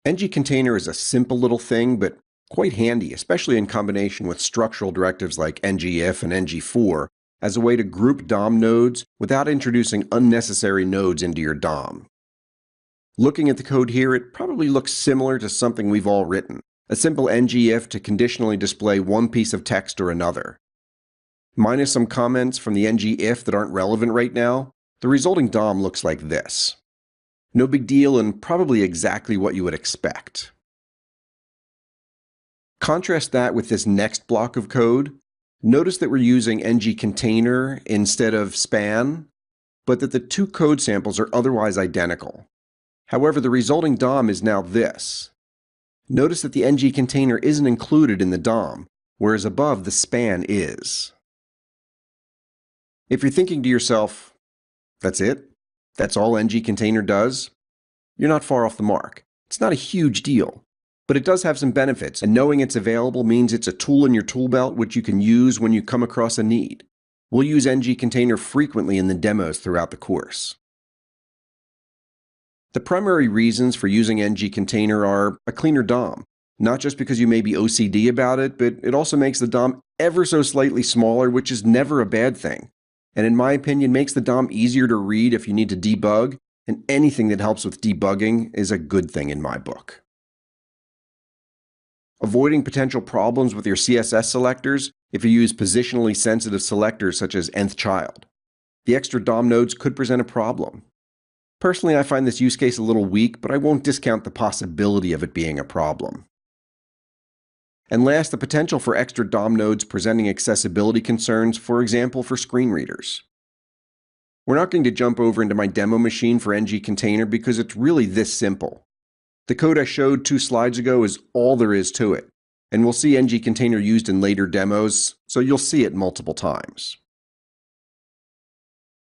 ngContainer is a simple little thing, but quite handy, especially in combination with structural directives like ngIf and ngFor, as a way to group DOM nodes without introducing unnecessary nodes into your DOM. Looking at the code here, it probably looks similar to something we've all written, a simple ngIf to conditionally display one piece of text or another. Minus some comments from the ngIf that aren't relevant right now, the resulting DOM looks like this. No big deal and probably exactly what you would expect. Contrast that with this next block of code. Notice that we're using ngContainer instead of span, but that the two code samples are otherwise identical. However, the resulting DOM is now this. Notice that the ngContainer isn't included in the DOM, whereas above the span is. If you're thinking to yourself, that's it? That's all ngContainer does? You're not far off the mark. It's not a huge deal, but it does have some benefits, and knowing it's available means it's a tool in your tool belt which you can use when you come across a need. We'll use ngContainer frequently in the demos throughout the course. The primary reasons for using ngContainer are a cleaner DOM, not just because you may be OCD about it, but it also makes the DOM ever so slightly smaller, which is never a bad thing. And in my opinion, makes the DOM easier to read if you need to debug, and anything that helps with debugging is a good thing in my book. Avoiding potential problems with your CSS selectors if you use positionally sensitive selectors such as nth child. The extra DOM nodes could present a problem. Personally, I find this use case a little weak, but I won't discount the possibility of it being a problem. And last, the potential for extra DOM nodes presenting accessibility concerns, for example, for screen readers. We're not going to jump over into my demo machine for ngContainer because it's really this simple. The code I showed 2 slides ago is all there is to it, and we'll see ngContainer used in later demos, so you'll see it multiple times.